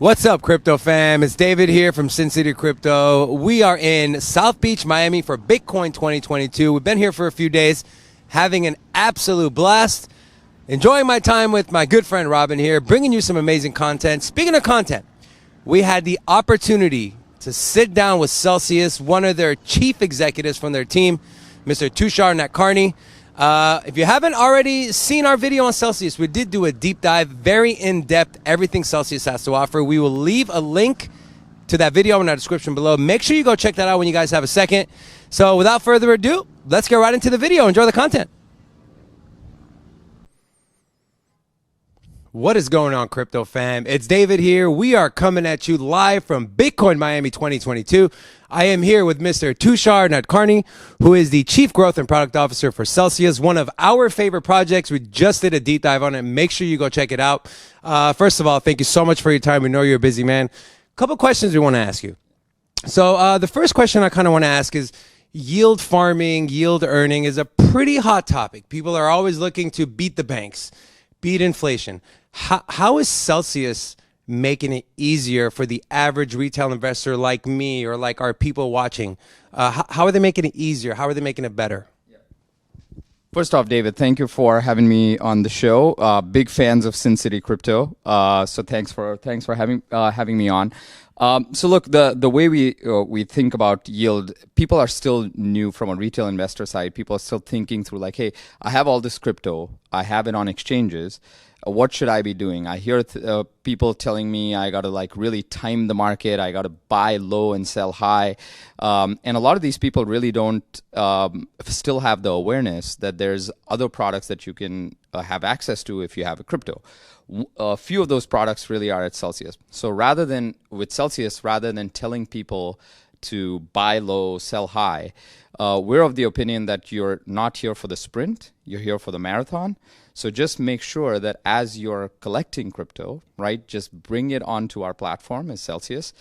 What's up, crypto fam? It's David here from Sin City Crypto. We are in South Beach, Miami for Bitcoin 2022. We've been here for a few days, having an absolute blast. Enjoying my time with my good friend Robin here, bringing you some amazing content. Speaking of content, we had the opportunity to sit down with Celsius, one of their chief executives from their team, Mr. Tushar Nadkarni. If you haven't already seen our video on Celsius, we did do a deep dive, very in-depth, everything Celsius has to offer. We will leave a link to that video in our description below. Make sure you go check that out when you guys have a second. So without further ado, let's get right into the video. Enjoy the content. What is going on, crypto fam? It's David here. We are coming at you live from Bitcoin Miami 2022. I am here with Mr. Tushar Nadkarni, who is the Chief Growth and Product Officer for Celsius, one of our favorite projects. We just did a deep dive on it. Make sure you go check it out. First of all, thank you so much for your time. We know you're a busy man. A couple questions we want to ask you. So the first question I kind of want to ask is, yield farming, yield earning is a pretty hot topic. People are always looking to beat the banks, beat inflation. How is Celsius making it easier for the average retail investor like me or like our people watching? How are they making it easier? How are they making it better? First off, David, thank you for having me on the show. Big fans of Sin City Crypto, so thanks for having me on. So look, the way we think about yield, people are still new from a retail investor side. People are still thinking through like, hey, I have all this crypto, I have it on exchanges. What should I be doing? I hear people telling me I got to like really time the market. I got to buy low and sell high. And a lot of these people really don't still have the awareness that there's other products that you can have access to if you have a crypto. A few of those products really are at Celsius. So rather than telling people to buy low, sell high, we're of the opinion that you're not here for the sprint, you're here for the marathon. So just make sure that as you're collecting crypto, right, just bring it onto our platform as Celsius,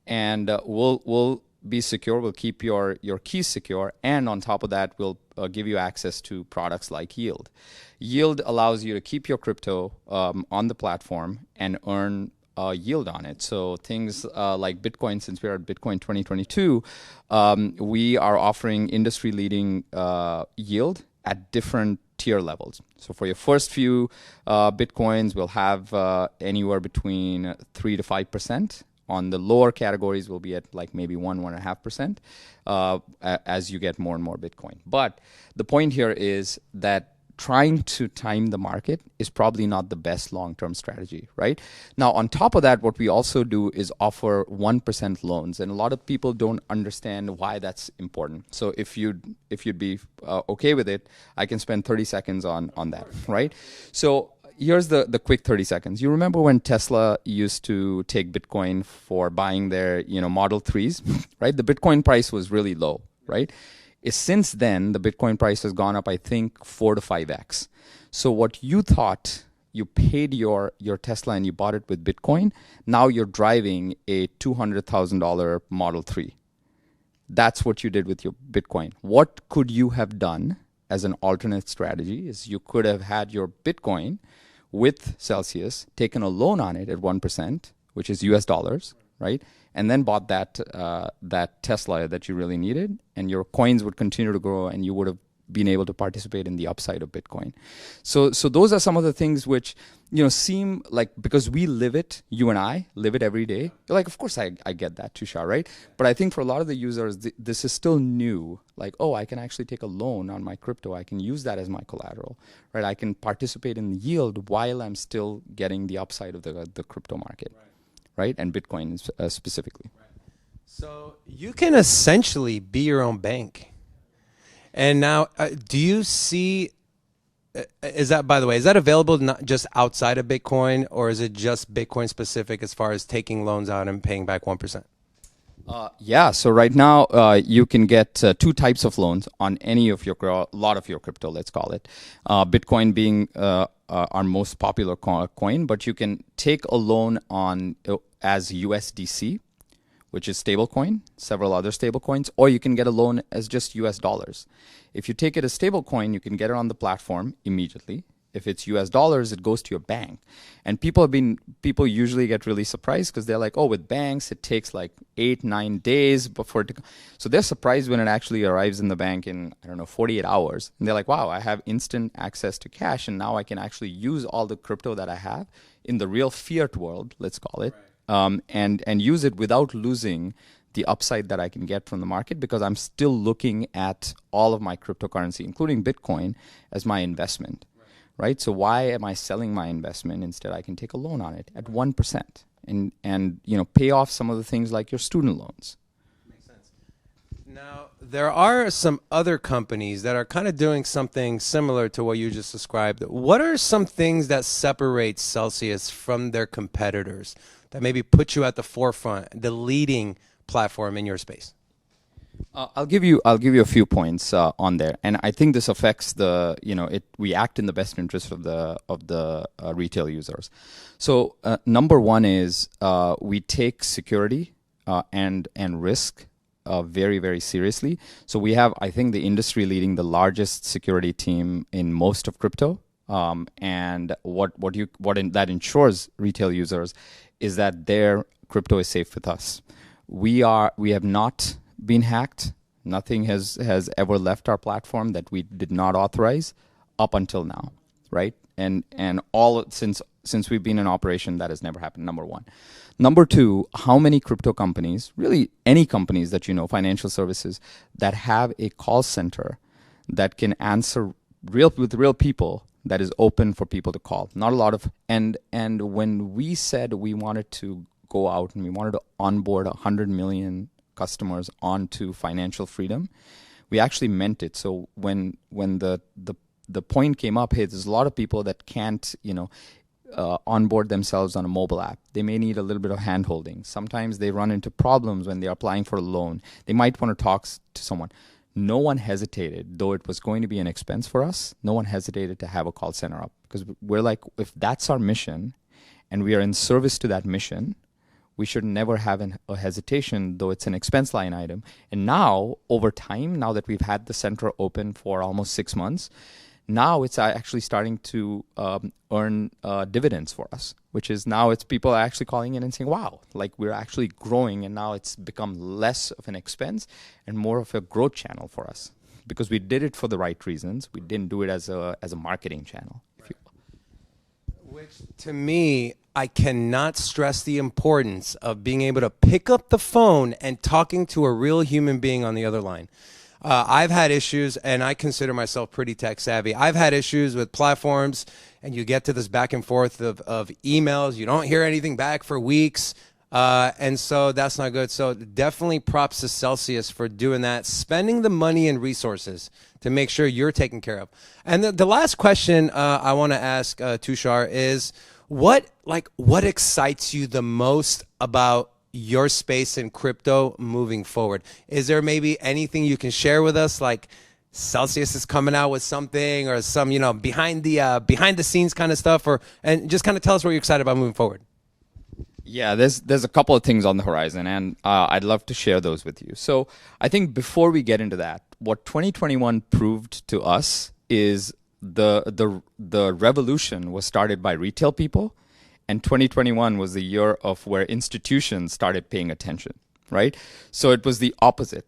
and we'll be secure. We'll keep your keys secure, and on top of that, we'll give you access to products like Yield. Yield allows you to keep your crypto on the platform and earn yield on it. So things like Bitcoin, since we're at Bitcoin 2022, we are offering industry-leading yield at different tier levels. So for your first few Bitcoins, we'll have anywhere between 3 to 5%. On the lower categories, we'll be at like maybe 1.5% as you get more and more Bitcoin. But the point here is that trying to time the market is probably not the best long-term strategy, right? Now, on top of that, what we also do is offer 1% loans, and a lot of people don't understand why that's important. So if you'd be okay with it, I can spend 30 seconds on that, right? So here's the quick 30 seconds. You remember when Tesla used to take Bitcoin for buying their Model 3s, right? The Bitcoin price was really low, right? Since then, the Bitcoin price has gone up, I think, 4 to 5x. So what you thought you paid your Tesla and you bought it with Bitcoin, now you're driving a $200,000 Model 3. That's what you did with your Bitcoin. What could you have done as an alternate strategy is you could have had your Bitcoin with Celsius, taken a loan on it at 1%, which is US dollars, right? And then bought that Tesla that you really needed, and your coins would continue to grow, and you would have been able to participate in the upside of Bitcoin. So those are some of the things which seem like, because we live it, you and I live it every day. You're like, of course I get that, Tushar, right? But I think for a lot of the users, this is still new. Like, oh, I can actually take a loan on my crypto. I can use that as my collateral, right? I can participate in the yield while I'm still getting the upside of the crypto market. Right? And Bitcoin specifically. Right. So you can essentially be your own bank. And now, do you see, is that, by the way, is that available not just outside of Bitcoin, or is it just Bitcoin specific as far as taking loans out and paying back 1%? Yeah, so right now you can get two types of loans on any of a lot of your crypto, let's call it. Bitcoin being our most popular coin, but you can take a loan on as USDC, which is stablecoin, several other stablecoins, or you can get a loan as just US dollars. If you take it as stablecoin, you can get it on the platform immediately. If it's US dollars, it goes to your bank. And people usually get really surprised because they're like, oh, with banks, it takes like 8-9 days before it. So they're surprised when it actually arrives in the bank in, I don't know, 48 hours. And they're like, wow, I have instant access to cash. And now I can actually use all the crypto that I have in the real fiat world, let's call it, and use it without losing the upside that I can get from the market, because I'm still looking at all of my cryptocurrency, including Bitcoin, as my investment. Right? So why am I selling my investment? Instead, I can take a loan on it at 1% and pay off some of the things like your student loans. Makes sense. Now, there are some other companies that are kind of doing something similar to what you just described. What are some things that separate Celsius from their competitors that maybe put you at the forefront, the leading platform in your space? I'll give you a few points on there, and I think this affects we act in the best interest of the retail users. So number one is we take security and risk very, very seriously. So we have, I think, the industry leading the largest security team in most of crypto. And what that ensures retail users is that their crypto is safe with us. We have not been hacked. Nothing has ever left our platform that we did not authorize up until now, right? And all since we've been in operation, that has never happened. Number one. Number two, how many crypto companies, really any companies that financial services, that have a call center that can answer with real people, that is open for people to call? Not a lot of. And when we said we wanted to go out and we wanted to onboard 100 million customers onto financial freedom, we actually meant it. So when the point came up, hey, there's a lot of people that can't onboard themselves on a mobile app. They may need a little bit of hand-holding. Sometimes they run into problems when they're applying for a loan. They might want to talk to someone. No one hesitated, though it was going to be an expense for us, no one hesitated to have a call center up, because we're like, if that's our mission and we are in service to that mission, we should never have a hesitation, though it's an expense line item. And now, over time, now that we've had the center open for almost 6 months, now it's actually starting to earn dividends for us, which is now it's people are actually calling in and saying, wow, like we're actually growing, and now it's become less of an expense and more of a growth channel for us, because we did it for the right reasons. We didn't do it as a marketing channel. Which, to me, I cannot stress the importance of being able to pick up the phone and talking to a real human being on the other line. I've had issues, and I consider myself pretty tech savvy. I've had issues with platforms, and you get to this back and forth of emails. You don't hear anything back for weeks, and so that's not good. So definitely props to Celsius for doing that, spending the money and resources to make sure you're taken care of. And the last question I want to ask Tushar is, what excites you the most about your space in crypto moving forward? Is there maybe anything you can share with us, like Celsius is coming out with something, or some behind the scenes kind of stuff, and just kind of tell us what you're excited about moving forward? Yeah, there's a couple of things on the horizon, and I'd love to share those with you. So I think before we get into that, what 2021 proved to us is the revolution was started by retail people, and 2021 was the year of where institutions started paying attention, right? So it was the opposite.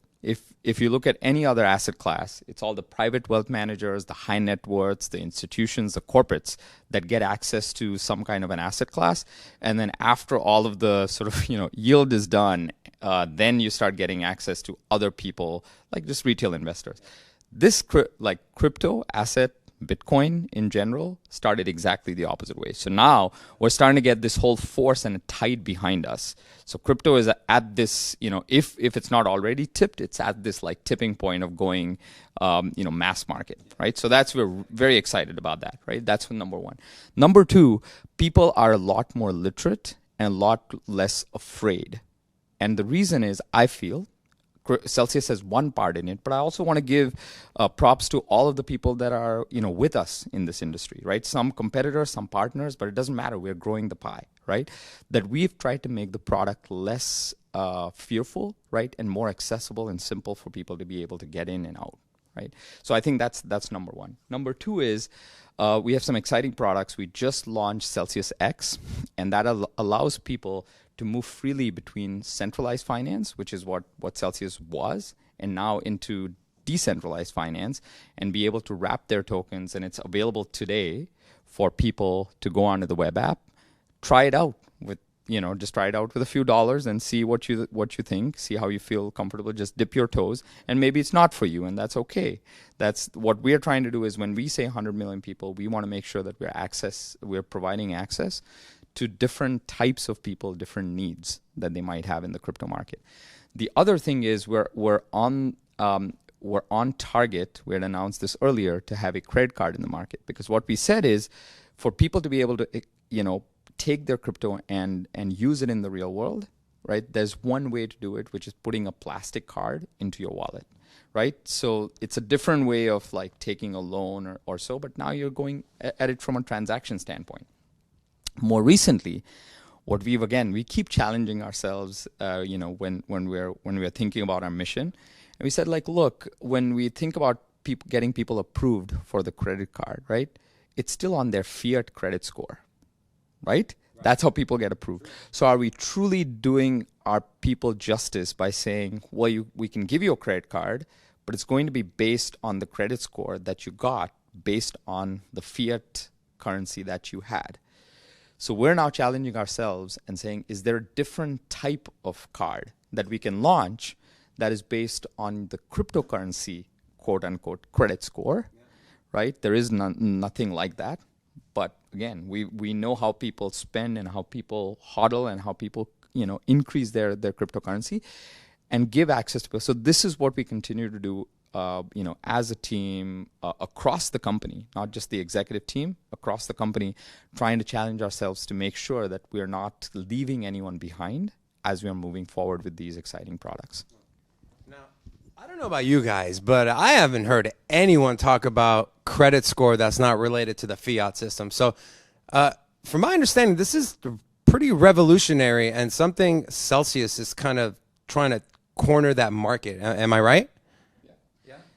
If you look at any other asset class, it's all the private wealth managers, the high net worths, the institutions, the corporates that get access to some kind of an asset class. And then after all of the sort of yield is done, then you start getting access to other people, like just retail investors. This crypto asset, Bitcoin in general, started exactly the opposite way. So now we're starting to get this whole force and a tide behind us. So crypto is at this, if it's not already tipped, it's at this like tipping point of going, mass market, right? So we're very excited about that, right? That's number one. Number two, people are a lot more literate and a lot less afraid. And the reason is, I feel, Celsius has one part in it, but I also want to give props to all of the people that are, with us in this industry, right? Some competitors, some partners, but it doesn't matter. We're growing the pie, right? That we've tried to make the product less fearful, right? And more accessible and simple for people to be able to get in and out, right? So I think that's number one. Number two is we have some exciting products. We just launched Celsius X, and that allows people to move freely between centralized finance, which is what Celsius was, and now into decentralized finance, and be able to wrap their tokens. And it's available today for people to go onto the web app, try it out with, just try it out with a few dollars and see what you think, see how you feel comfortable. Just dip your toes, and maybe it's not for you, and that's okay. That's what we're trying to do. Is when we say 100 million people, we want to make sure that we're providing access to different types of people, different needs that they might have in the crypto market. The other thing is we're on target. We had announced this earlier, to have a credit card in the market, because what we said is for people to be able to take their crypto and use it in the real world, right? There's one way to do it, which is putting a plastic card into your wallet, right? So it's a different way of like taking a loan or so, but now you're going at it from a transaction standpoint. More recently, we keep challenging ourselves, when we're thinking about our mission, and we said, like, look, when we think about getting people approved for the credit card, right? It's still on their fiat credit score, right? That's how people get approved. So are we truly doing our people justice by saying, well, we can give you a credit card, but it's going to be based on the credit score that you got based on the fiat currency that you had? So we're now challenging ourselves and saying, is there a different type of card that we can launch that is based on the cryptocurrency, quote unquote, credit score, right? There is nothing like that. But again, we know how people spend and how people hodl and how people, increase their cryptocurrency and give access to people. So this is what we continue to do, as a team across the company, not just the executive team, across the company, trying to challenge ourselves to make sure that we're not leaving anyone behind as we are moving forward with these exciting products. Now, I don't know about you guys, but I haven't heard anyone talk about credit score that's not related to the fiat system. So, from my understanding, this is pretty revolutionary and something Celsius is kind of trying to corner that market. Am I right?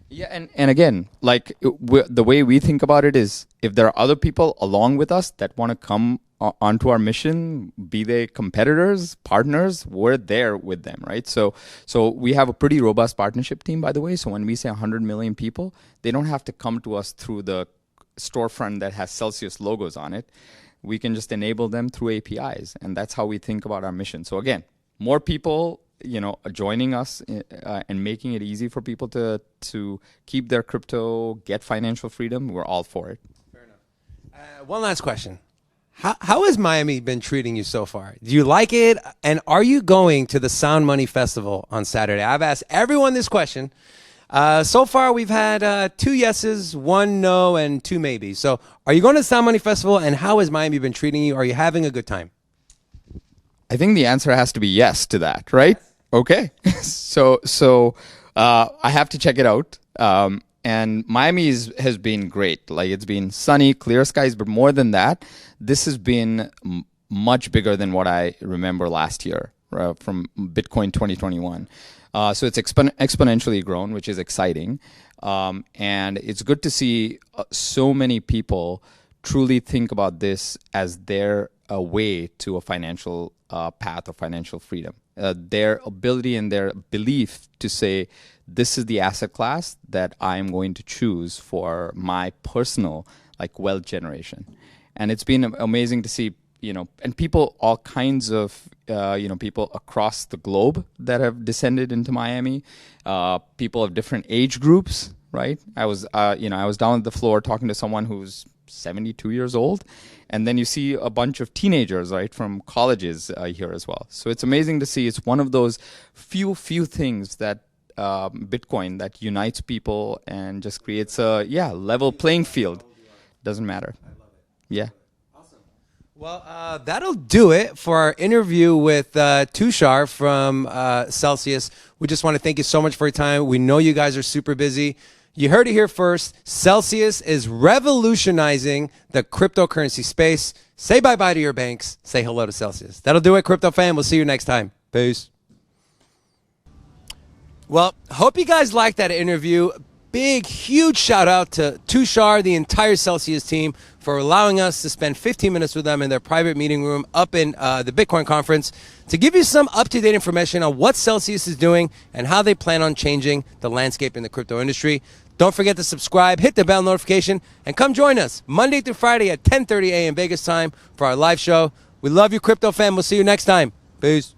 Yeah, and again, like the way we think about it is, if there are other people along with us that want to come onto our mission, be they competitors, partners, we're there with them, right? So we have a pretty robust partnership team, by the way. So when we say 100 million people, they don't have to come to us through the storefront that has Celsius logos on it. We can just enable them through APIs, and that's how we think about our mission. So again, more people joining us and making it easy for people to keep their crypto, get financial freedom, we're all for it. Fair enough. One last question. How has Miami been treating you so far? Do you like it? And are you going to the Sound Money Festival on Saturday? I've asked everyone this question. So far, we've had 2 yeses, 1 no, and 2 maybes. So are you going to the Sound Money Festival, and how has Miami been treating you? Are you having a good time? I think the answer has to be yes to that, right? Okay. So I have to check it out. And Miami has been great. Like, it's been sunny, clear skies, but more than that, this has been much bigger than what I remember last year from Bitcoin 2021. So it's exponentially grown, which is exciting. And it's good to see so many people truly think about this as their way to a financial path of financial freedom. Their ability and their belief to say, this is the asset class that I'm going to choose for my personal wealth generation. And it's been amazing to see, and people, all kinds of, people across the globe that have descended into Miami, people of different age groups, right? I was down at the floor talking to someone who's 72 years old, and then you see a bunch of teenagers, right, from colleges here as well. So it's amazing to see. It's one of those few things that Bitcoin that unites people and just creates a level playing field. Doesn't matter. I love it. Yeah. Awesome. Well, that'll do it for our interview with Tushar from Celsius. We just want to thank you so much for your time. We know you guys are super busy. You heard it here first. Celsius is revolutionizing the cryptocurrency space. Say bye-bye to your banks. Say hello to Celsius. That'll do it, Crypto Fam. We'll see you next time. Peace. Well, hope you guys liked that interview. big, huge shout out to Tushar, the entire Celsius team, for allowing us to spend 15 minutes with them in their private meeting room up in the Bitcoin conference to give you some up-to-date information on what Celsius is doing and how they plan on changing the landscape in the crypto industry. Don't forget to subscribe, hit the bell notification, and come join us Monday through Friday at 10:30 a.m. Vegas time for our live show. We love you, crypto fam. We'll see you next time. Peace.